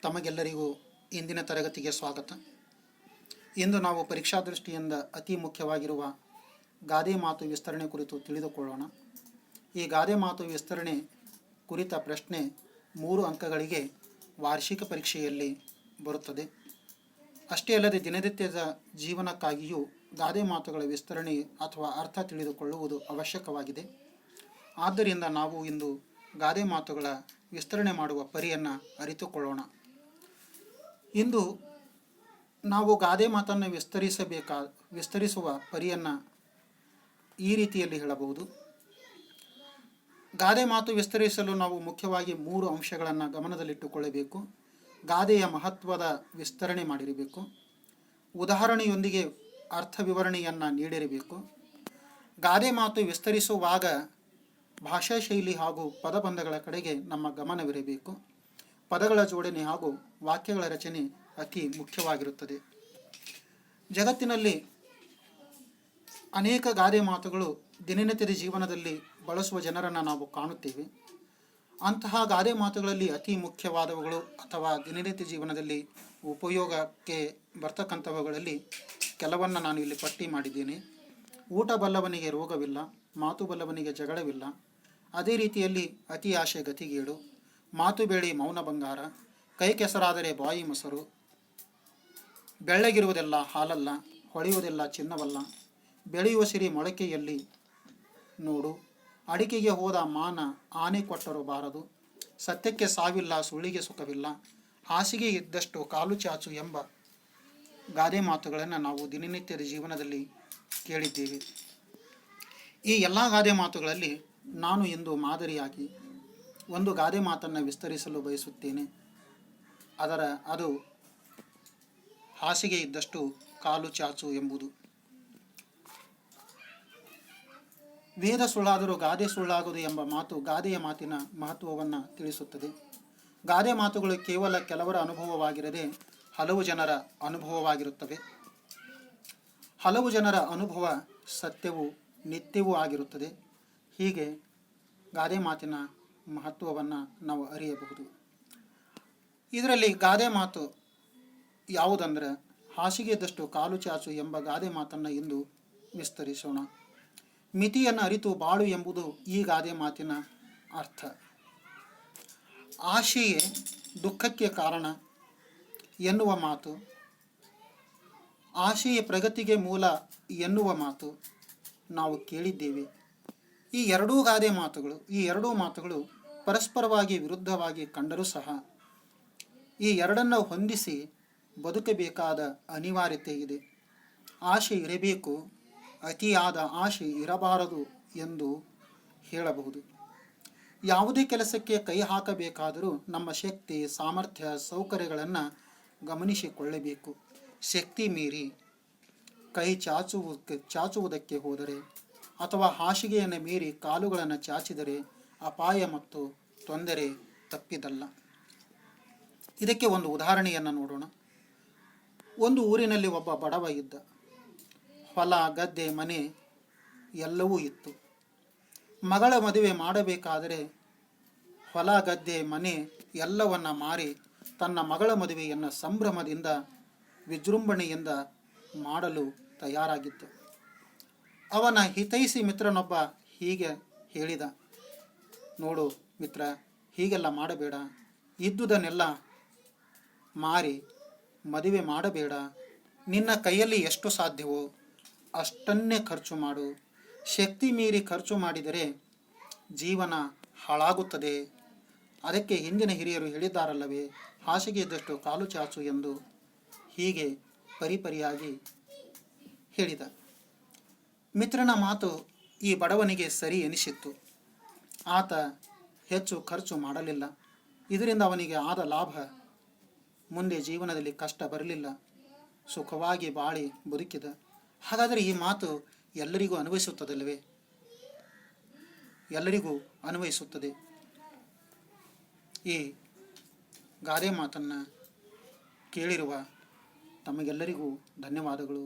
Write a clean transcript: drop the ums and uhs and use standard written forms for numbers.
ತಮಗೆಲ್ಲರಿಗೂ ಇಂದಿನ ತರಗತಿಗೆ ಸ್ವಾಗತ. ಇಂದು ನಾವು ಪರೀಕ್ಷಾ ದೃಷ್ಟಿಯಿಂದ ಅತಿ ಮುಖ್ಯವಾಗಿರುವ ಗಾದೆ ಮಾತು ವಿಸ್ತರಣೆ ಕುರಿತು ತಿಳಿದುಕೊಳ್ಳೋಣ. ಈ ಗಾದೆ ಮಾತು ವಿಸ್ತರಣೆ ಕುರಿತ ಪ್ರಶ್ನೆ 3 ಅಂಕಗಳಿಗೆ ವಾರ್ಷಿಕ ಪರೀಕ್ಷೆಯಲ್ಲಿ ಬರುತ್ತದೆ. ಅಷ್ಟೇ ಅಲ್ಲದೆ ದಿನನಿತ್ಯದ ಜೀವನಕ್ಕಾಗಿಯೂ ಗಾದೆ ಮಾತುಗಳ ವಿಸ್ತರಣೆ ಅಥವಾ ಅರ್ಥ ತಿಳಿದುಕೊಳ್ಳುವುದು ಅವಶ್ಯಕವಾಗಿದೆ. ಆದ್ದರಿಂದ ನಾವು ಇಂದು ಗಾದೆ ಮಾತುಗಳ ವಿಸ್ತರಣೆ ಮಾಡುವ ಪರಿಯನ್ನು ಅರಿತುಕೊಳ್ಳೋಣ. ಇಂದು ನಾವು ಗಾದೆ ಮಾತನ್ನು ವಿಸ್ತರಿಸುವ ಪರಿಯನ್ನು ಈ ರೀತಿಯಲ್ಲಿ ಹೇಳಬಹುದು. ಗಾದೆ ಮಾತು ವಿಸ್ತರಿಸಲು ನಾವು ಮುಖ್ಯವಾಗಿ 3 ಅಂಶಗಳನ್ನು ಗಮನದಲ್ಲಿಟ್ಟುಕೊಳ್ಳಬೇಕು. ಗಾದೆಯ ಮಹತ್ವದ ವಿಸ್ತರಣೆ ಮಾಡಿರಬೇಕು, ಉದಾಹರಣೆಯೊಂದಿಗೆ ಅರ್ಥ ವಿವರಣೆಯನ್ನು ನೀಡಿರಬೇಕು. ಗಾದೆ ಮಾತು ವಿಸ್ತರಿಸುವಾಗ ಭಾಷಾ ಶೈಲಿ ಹಾಗೂ ಪದಬಂಧಗಳ ಕಡೆಗೆ ನಮ್ಮ ಗಮನವಿರಬೇಕು. ಪದಗಳ ಜೋಡಣೆ ಹಾಗೂ ವಾಕ್ಯಗಳ ರಚನೆ ಅತಿ ಮುಖ್ಯವಾಗಿರುತ್ತದೆ. ಜಗತ್ತಿನಲ್ಲಿ ಅನೇಕ ಗಾದೆ ಮಾತುಗಳು ದಿನನಿತ್ಯದ ಜೀವನದಲ್ಲಿ ಬಳಸುವ ಜನರನ್ನು ನಾವು ಕಾಣುತ್ತೇವೆ. ಅಂತಹ ಗಾದೆ ಮಾತುಗಳಲ್ಲಿ ಅತಿ ಮುಖ್ಯವಾದವುಗಳು ಅಥವಾ ದಿನನಿತ್ಯ ಜೀವನದಲ್ಲಿ ಉಪಯೋಗಕ್ಕೆ ಬರ್ತಕ್ಕಂಥವುಗಳಲ್ಲಿ ಕೆಲವನ್ನು ನಾನು ಇಲ್ಲಿ ಪಟ್ಟಿ ಮಾಡಿದ್ದೇನೆ. ಊಟ ಬಲ್ಲವನಿಗೆ ರೋಗವಿಲ್ಲ, ಮಾತು ಬಲ್ಲವನಿಗೆ ಜಗಳವಿಲ್ಲ, ಅದೇ ರೀತಿಯಲ್ಲಿ ಅತಿ ಆಶೆ ಗತಿಗೇಡು, ಮಾತು ಬೇಡಿ ಮೌನ ಬಂಗಾರ, ಕೈ ಕೆಸರಾದರೆ ಬಾಯಿ ಮೊಸರು, ಬೆಳ್ಳಗಿರುವುದೆಲ್ಲ ಹಾಲಲ್ಲ, ಹೊಳೆಯುವುದೆಲ್ಲ ಚಿನ್ನವಲ್ಲ, ಬೆಳೆಯುವ ಸಿರಿ ಮೊಳಕೆಯಲ್ಲಿ ನೋಡು, ಅಡಿಕೆಗೆ ಹೋದ ಮಾನ ಆನೆ ಕೊಟ್ಟರೂ ಬಾರದು, ಸತ್ಯಕ್ಕೆ ಸಾವಿಲ್ಲ ಸುಳ್ಳಿಗೆ ಸುಖವಿಲ್ಲ, ಹಾಸಿಗೆ ಇದ್ದಷ್ಟು ಕಾಲು ಚಾಚು ಎಂಬ ಗಾದೆ ಮಾತುಗಳನ್ನು ನಾವು ದಿನನಿತ್ಯದ ಜೀವನದಲ್ಲಿ ಕೇಳಿದ್ದೇವೆ. ಈ ಎಲ್ಲ ಗಾದೆ ಮಾತುಗಳಲ್ಲಿ ನಾನು ಇಂದು ಮಾದರಿಯಾಗಿ ಒಂದು ಗಾದೆ ಮಾತನ್ನು ವಿಸ್ತರಿಸಲು ಬಯಸುತ್ತೇನೆ. ಅದು ಹಾಸಿಗೆ ಇದ್ದಷ್ಟು ಕಾಲು ಚಾಚು ಎಂಬುದು. ವೇದ ಸುಳ್ಳಾದರೂ ಗಾದೆ ಸುಳ್ಳಾಗದು ಎಂಬ ಮಾತು ಗಾದೆಯ ಮಾತಿನ ಮಹತ್ವವನ್ನು ತಿಳಿಸುತ್ತದೆ. ಗಾದೆ ಮಾತುಗಳು ಕೇವಲ ಕೆಲವರ ಅನುಭವವಾಗಿರದೆ ಹಲವು ಜನರ ಅನುಭವವಾಗಿರುತ್ತವೆ. ಹಲವು ಜನರ ಅನುಭವ ಸತ್ಯವೂ ನಿತ್ಯವೂ ಆಗಿರುತ್ತದೆ. ಹೀಗೆ ಗಾದೆ ಮಾತಿನ ಮಹತ್ವವನ್ನು ನಾವು ಅರಿಯಬಹುದು. ಇದರಲ್ಲಿ ಗಾದೆ ಮಾತು ಯಾವುದಂದರೆ ಹಾಸಿಗೆ ಇದ್ದಷ್ಟು ಕಾಲು ಚಾಚು ಎಂಬ ಗಾದೆ ಮಾತನ್ನು ಇಂದು ವಿಸ್ತರಿಸೋಣ. ಮಿತಿಯನ್ನು ಅರಿತು ಬಾಳು ಎಂಬುದು ಈ ಗಾದೆ ಮಾತಿನ ಅರ್ಥ. ಆಶೆಯೇ ದುಃಖಕ್ಕೆ ಕಾರಣ ಎನ್ನುವ ಮಾತು, ಆಶೆಯ ಪ್ರಗತಿಗೆ ಮೂಲ ಎನ್ನುವ ಮಾತು ನಾವು ಕೇಳಿದ್ದೇವೆ. ಈ ಎರಡೂ ಮಾತುಗಳು ಪರಸ್ಪರವಾಗಿ ವಿರುದ್ಧವಾಗಿ ಕಂಡರೂ ಸಹ ಈ ಎರಡನ್ನು ಹೊಂದಿಸಿ ಬದುಕಬೇಕಾದ ಅನಿವಾರ್ಯತೆ ಇದೆ. ಆಶೆ ಇರಬೇಕು, ಅತಿಯಾದ ಆಶೆ ಇರಬಾರದು ಎಂದು ಹೇಳಬಹುದು. ಯಾವುದೇ ಕೆಲಸಕ್ಕೆ ಕೈ ಹಾಕಬೇಕಾದರೂ ನಮ್ಮ ಶಕ್ತಿ, ಸಾಮರ್ಥ್ಯ, ಸೌಕರ್ಯಗಳನ್ನು ಗಮನಿಸಿಕೊಳ್ಳಬೇಕು. ಶಕ್ತಿ ಮೀರಿ ಕೈ ಚಾಚುವುದಕ್ಕೆ ಹೋದರೆ ಅಥವಾ ಹಾಸಿಗೆಯನ್ನು ಮೀರಿ ಕಾಲುಗಳನ್ನು ಚಾಚಿದರೆ ಅಪಾಯ ಮತ್ತು ತೊಂದರೆ ತಪ್ಪಿದಲ್ಲ. ಇದಕ್ಕೆ ಒಂದು ಉದಾಹರಣೆಯನ್ನು ನೋಡೋಣ. ಒಂದು ಊರಿನಲ್ಲಿ ಒಬ್ಬ ಬಡವ ಇದ್ದ. ಹೊಲ, ಗದ್ದೆ, ಮನೆ ಎಲ್ಲವೂ ಇತ್ತು. ಮಗಳ ಮದುವೆ ಮಾಡಬೇಕಾದರೆ ಹೊಲ, ಗದ್ದೆ, ಮನೆ ಎಲ್ಲವನ್ನ ಮಾರಿ ತನ್ನ ಮಗಳ ಮದುವೆಯನ್ನು ಸಂಭ್ರಮದಿಂದ ವಿಜೃಂಭಣೆಯಿಂದ ಮಾಡಲು ತಯಾರಾಗಿದ್ದ. ಅವನ ಹಿತೈಷಿ ಮಿತ್ರನೊಬ್ಬ ಹೀಗೆ ಹೇಳಿದ, ನೋಡು ಮಿತ್ರ, ಹೀಗೆಲ್ಲ ಮಾಡಬೇಡ. ಇದ್ದುದನ್ನೆಲ್ಲ ಮಾರಿ ಮದುವೆ ಮಾಡಬೇಡ. ನಿನ್ನ ಕೈಯಲ್ಲಿ ಎಷ್ಟು ಸಾಧ್ಯವೋ ಅಷ್ಟನ್ನೇ ಖರ್ಚು ಮಾಡು. ಶಕ್ತಿ ಮೀರಿ ಖರ್ಚು ಮಾಡಿದರೆ ಜೀವನ ಹಾಳಾಗುತ್ತದೆ. ಅದಕ್ಕೆ ಹಿಂದಿನ ಹಿರಿಯರು ಹೇಳಿದ್ದಾರಲ್ಲವೇ, ಹಾಸಿಗೆ ಇದ್ದಷ್ಟು ಕಾಲು ಚಾಚು ಎಂದು. ಹೀಗೆ ಪರಿಪರಿಯಾಗಿ ಹೇಳಿದ. ಮಿತ್ರನ ಮಾತು ಈ ಬಡವನಿಗೆ ಸರಿ ಎನಿಸಿತ್ತು. ಆತ ಹೆಚ್ಚು ಖರ್ಚು ಮಾಡಲಿಲ್ಲ. ಇದರಿಂದ ಅವನಿಗೆ ಆದ ಲಾಭ, ಮುಂದೆ ಜೀವನದಲ್ಲಿ ಕಷ್ಟ ಬರಲಿಲ್ಲ, ಸುಖವಾಗಿ ಬಾಳಿ ಬದುಕಿದ. ಹಾಗಾದರೆ ಈ ಮಾತು ಎಲ್ಲರಿಗೂ ಅನ್ವಯಿಸುತ್ತದಲ್ಲವೇ? ಎಲ್ಲರಿಗೂ ಅನ್ವಯಿಸುತ್ತದೆ. ಈ ಗಾದೆ ಮಾತನ್ನು ಕೇಳಿರುವ ತಮಗೆಲ್ಲರಿಗೂ ಧನ್ಯವಾದಗಳು.